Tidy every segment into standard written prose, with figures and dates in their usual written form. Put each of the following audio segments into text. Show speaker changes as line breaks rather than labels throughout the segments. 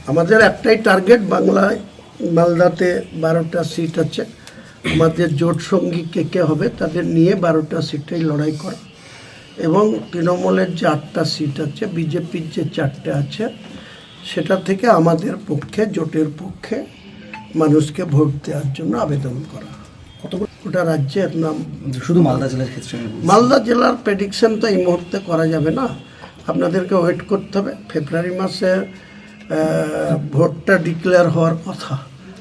আমাদের একটাই টার্গেট, বাংলায় মালদাতে 12টা সিট আছে, আমাদের জোট সঙ্গী কে কে হবে তাদের নিয়ে 12টা সিটেই লড়াই করা, এবং তৃণমূলের যে 8টা সিট আছে, বিজেপির যে 4টে আছে, সেটা থেকে আমাদের পক্ষে, জোটের পক্ষে মানুষকে ভোট দেওয়ার জন্য আবেদন করা। গোটা রাজ্যের নাম,
শুধু মালদা জেলার ক্ষেত্রে
মালদা জেলার প্রেডিকশন তো এই মুহূর্তে করা যাবে না, আপনাদেরকে ওয়েট করতে হবে। ফেব্রুয়ারি মাসে ভোটটা ডিক্লেয়ার হওয়ার কথা,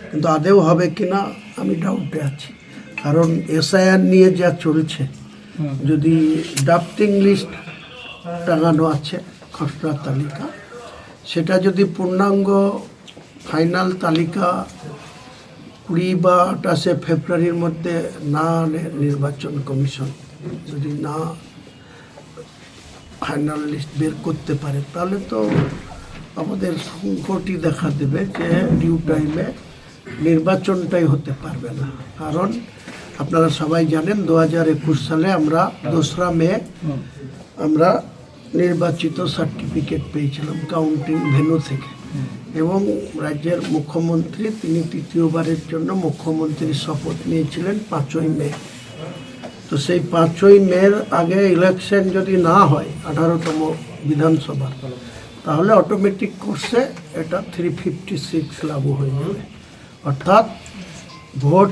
কিন্তু আদেও হবে কি না আমি ডাউটে আছি, কারণ এসআইআর নিয়ে যা চলছে, যদি ড্রাফটিং লিস্ট টাঙানো আছে খসড়া তালিকা, সেটা যদি পূর্ণাঙ্গ ফাইনাল তালিকা 20 বা 28 ফেব্রুয়ারির মধ্যে না আনে নির্বাচন কমিশন, যদি না ফাইনাল লিস্ট বের করতে পারে, তাহলে তো আমাদের সংকটই দেখা দেবে যে ডিউ টাইমে নির্বাচনটাই হতে পারবে না। কারণ আপনারা সবাই জানেন 2021 সালে আমরা 2রা মে আমরা নির্বাচিত সার্টিফিকেট পেয়েছিলাম কাউন্টিং ভেন্যু থেকে, এবং রাজ্যের মুখ্যমন্ত্রী তিনি 3য়বারের জন্য মুখ্যমন্ত্রীর শপথ নিয়েছিলেন 5ই মে। তো সেই 5ই মের আগে ইলেকশন যদি না হয় 18তম বিধানসভা, তাহলে অটোমেটিক কোর্সে এটা 356 লাগু হয়ে যাবে, অর্থাৎ ভোট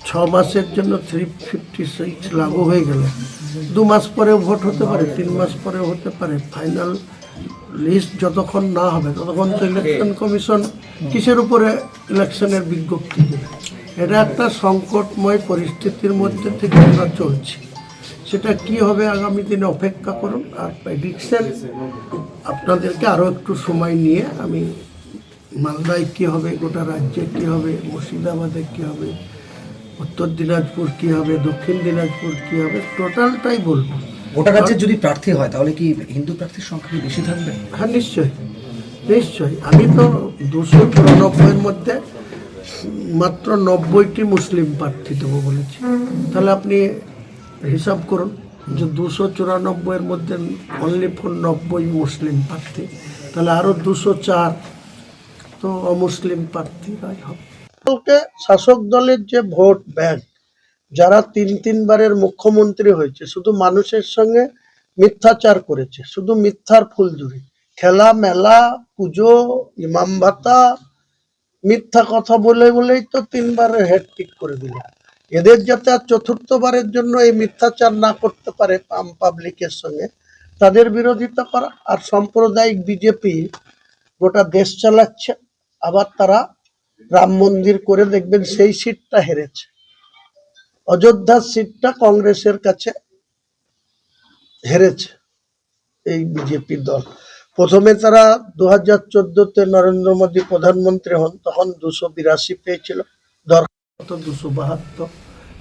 6 মাসের জন্য 356 লাগু হয়ে গেলে 2 মাস পরেও ভোট হতে পারে, 3 মাস পরেও হতে পারে। ফাইনাল লিস্ট যতক্ষণ না হবে ততক্ষণ তো ইলেকশন কমিশন কিসের উপরে ইলেকশনের বিজ্ঞপ্তি দেবে? এটা একটা সংকটময় পরিস্থিতির মধ্যে থেকে আমরা চলছি, সেটা কি হবে আগামী দিনে অপেক্ষা করুন। আর প্রেডিকশন আপনাদেরকে আরও একটু সময় নিয়ে, আমি মালদায় কী হবে, গোটা রাজ্যে কী হবে, মুর্শিদাবাদে কী হবে, উত্তর দিনাজপুর কী হবে, দক্ষিণ দিনাজপুর কী হবে, টোটালটাই বলবো।
গোটা রাজ্যে যদি প্রার্থী হয় তাহলে কি হিন্দু প্রার্থীর সংখ্যা বেশি থাকবে?
হ্যাঁ, নিশ্চয়ই নিশ্চয়ই। আমি তো 294-এর মধ্যে মাত্র 90টি মুসলিম প্রার্থী দেবো বলেছি, তাহলে আপনি হিসাব করুন যে 294-এর মধ্যে অনলি ফর 90 মুসলিম প্রার্থী, তাহলে আরও 204 তো অমুসলিম প্রার্থীরাই হবে। শাসক দলের যে ভোট ব্যাংক, যারা 3বারের মুখ্যমন্ত্রী হয়েছে, শুধু মানুষের সঙ্গে মিথ্যাচার করেছে, শুধু মিথ্যার ফুলঝুরি, খেলা মেলা, পুজো, ইমাম ভাতা, মিথ্যা কথা বলেই তো 3বারের হ্যাটট্রিক করে দিল। এদের যাতে আর 4র্থবারের জন্য এই মিথ্যাচার না করতে পারে পাবলিকের সঙ্গে, তাদের বিরোধিতা করা। আর সাম্প্রদায়িক বিজেপি গোটা দেশ চালাচ্ছে, আবার তারা রাম মন্দির করে দেখবেন সেই সিটটা হেরেছে, অযোধ্যার সিটটা কংগ্রেসের কাছে হেরেছে এই বিজেপি দল। প্রথমে তারা 2014-তে নরেন্দ্র মোদী প্রধানমন্ত্রী হন, তখন 282 পেয়েছিল, দরকার 272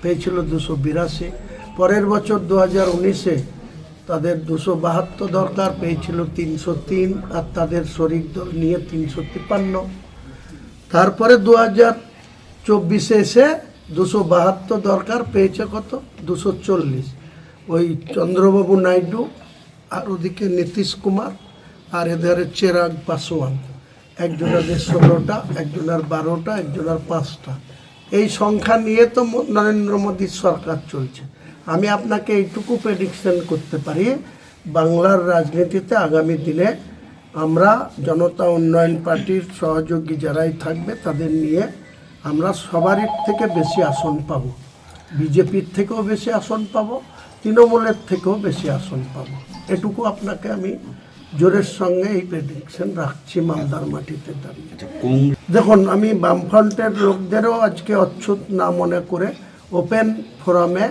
পেয়েছিল, 282। পরের বছর 2019-এ তাদের 272 দরকার, পেয়েছিল 303, আর তাদের শরিক দল নিয়ে 353। তারপরে 2024-এ এসে 272 দরকার, পেয়েছে কত? 240। ওই চন্দ্রবাবু নাইডু, আর ওদিকে নীতিশ কুমার, আর এদের চেরাগ পাসওয়ান, একজনের 16টা, একজনের 12টা, একজনের 5টা। এই সংখ্যা নিয়ে তো নরেন্দ্র মোদীর সরকার চলছে। আমি আপনাকে এইটুকু প্রেডিকশন করতে পারি, বাংলার রাজনীতিতে আগামী দিনে আমরা জনতা উন্নয়ন পার্টির সহযোগী যারাই থাকবে তাদের নিয়ে আমরা সবারই থেকে বেশি আসন পাব, বিজেপির থেকেও বেশি আসন পাব, তৃণমূলের থেকেও বেশি আসন পাব। এটুকু আপনাকে আমি জোরের সঙ্গে এই প্রেডিকশন রাখছি মালদার মাটিতে দাঁড়িয়ে। দেখুন, আমি বামফ্রন্টের লোকদেরও আজকে অচ্ছুত না মনে করে ওপেন ফোরামে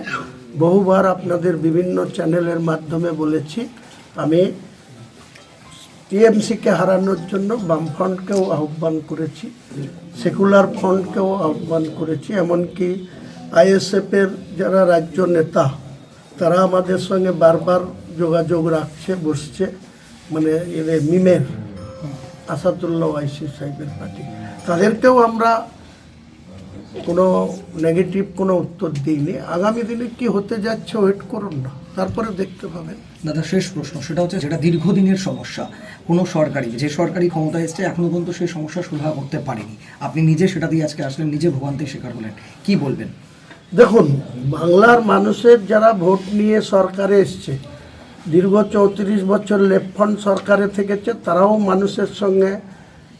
বহুবার আপনাদের বিভিন্ন চ্যানেলের মাধ্যমে বলেছি, আমি টিএমসিকে হারানোর জন্য বামফ্রন্টকেও আহ্বান করেছি, সেকুলার ফ্রন্টকেও আহ্বান করেছি, এমনকি আইএসএফের যারা রাজ্য নেতা তারা আমাদের সঙ্গে বারবার যোগাযোগ রাখছে, বসছে, মানে এদের মিমের আসাদুল্লাহ ওয়াইসি সাহেবের পার্টি, তাদেরকেও আমরা কোনো নেগেটিভ কোনো উত্তর দিইনি। আগামী দিনে কি হতে যাচ্ছে ওয়েট করুন না, তারপরে দেখতে পাবেন।
দাদা শেষ প্রশ্ন, সেটা হচ্ছে যেটা দীর্ঘদিনের সমস্যা, কোনো যে সরকারি ক্ষমতা এসছে এখনো পর্যন্ত সেই সমস্যা সুরাহা করতে পারেনি, আপনি নিজে সেটা দিয়ে আজকে আসলেন, নিজে ভোগান্তির শিকার হলেন, কি বলবেন?
দেখুন, বাংলার মানুষের যারা ভোট নিয়ে সরকারে এসছে, দীর্ঘ 34 বছর লেফট ফ্রন্ট সরকারে থেকেছে, তারাও মানুষের সঙ্গে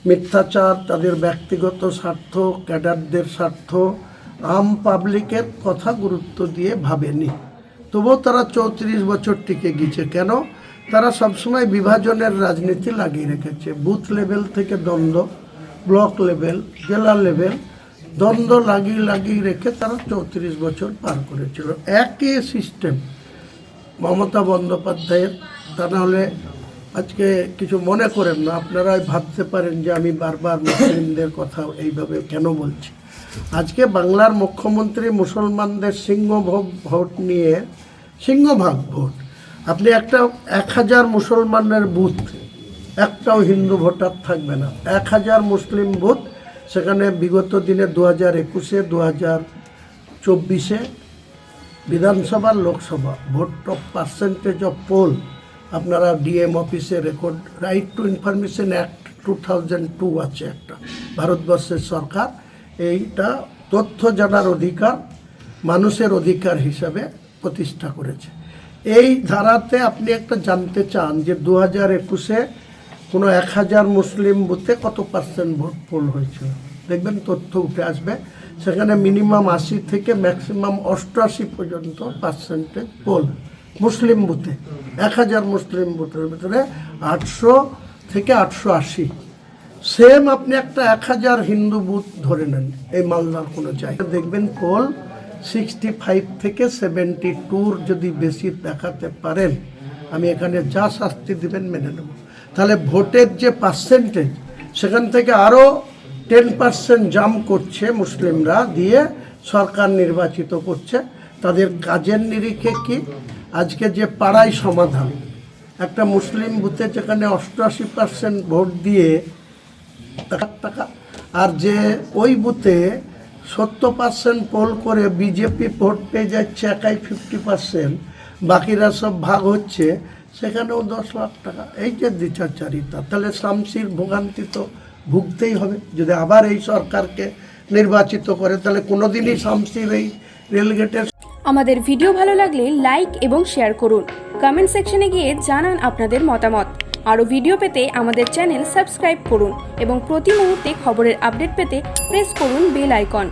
মিথ্যাচার, তাদের ব্যক্তিগত স্বার্থ, ক্যাডারদের স্বার্থ, আম পাবলিকের কথা গুরুত্ব দিয়ে ভাবেনি। তবুও তারা 34 বছর টিকে গিয়েছে। কেন? তারা সবসময় বিভাজনের রাজনীতি লাগিয়ে রেখেছে। বুথ লেভেল থেকে দ্বন্দ্ব, ব্লক লেভেল, জেলা লেভেল, দ্বন্দ্ব লাগিয়ে রেখে তারা 34 বছর পার করেছিল। একই সিস্টেম মমতা বন্দ্যোপাধ্যায়ের। তা নাহলে আজকে কিছু মনে করেন না, আপনারাই ভাবতে পারেন যে আমি বারবার মুসলিমদের কথা এইভাবে কেন বলছি। আজকে বাংলার মুখ্যমন্ত্রী মুসলমানদের ভোট নিয়ে, সিংহভাগ ভোট, আপনি 1000 মুসলমানের বুথ, একটাও হিন্দু ভোটার থাকবে না। 1000 মুসলিম বুথ, সেখানে বিগত দিনে 2021-এ 2024-এ Vidhan Sabha Lok Sabha vote of percentage of poll, আপনারা ডিএম অফিসে record, right to information act 2002 আছে একটা, ভারতবর্ষের সরকার এইটা তথ্য জানার অধিকার মানুষের অধিকার হিসাবে প্রতিষ্ঠা করেছে। এই ধারাতে আপনি একটা জানতে চান যে 2021-এ কোনো 1000 মুসলিম বুথে কত পার্সেন্ট ভোট পোল হয়েছিল, দেখবেন তথ্য উঠে আসবে। সেখানে মিনিমাম 80 থেকে ম্যাক্সিমাম 88 পর্যন্ত পার্সেন্টেজ পোল মুসলিম বুথে। 1000 মুসলিম বুথের ভিতরে 800 থেকে 880। সেম আপনি একটা 1000 হিন্দু বুথ ধরে নেন এই মালদার কোনো জায়গায়, দেখবেন পোল 65 থেকে 72 যদি বেশি দেখাতে পারেন, আমি এখানে যা শাস্তি দিবেন মেনে নেব। তাহলে ভোটের যে পার্সেন্টেজ, সেখান থেকে আরও 10% জাম্প করছে মুসলিমরা, দিয়ে সরকার নির্বাচিত করছে। তাদের কাজের নিরিখে কি? আজকে যে পাড়ায় সমাধান, একটা মুসলিম বুথে যেখানে 88% ভোট দিয়ে টাকা, আর যে ওই বুথে 70% পোল করে বিজেপি ভোট পেয়ে যাচ্ছে একাই 50%, বাকিরা সব ভাগ হচ্ছে, সেখানেও 10 লাখ টাকা। এই যে দ্বিচারিতা, তাহলে শামসির ভোগান্তি তো ভুগতেই হবে। যদি আবার এই সরকারকে নির্বাচিত করে, তাহলে কোনোদিনই শামসির এই রেলগেটের।
আমাদের ভিডিও ভালো লাগলে লাইক এবং শেয়ার করুন, কমেন্ট সেকশনে গিয়ে জানান আপনাদের মতামত। আরও ভিডিও পেতে আমাদের চ্যানেল সাবস্ক্রাইব করুন এবং প্রতি মুহূর্তে খবরের আপডেট পেতে প্রেস করুন বেল আইকন।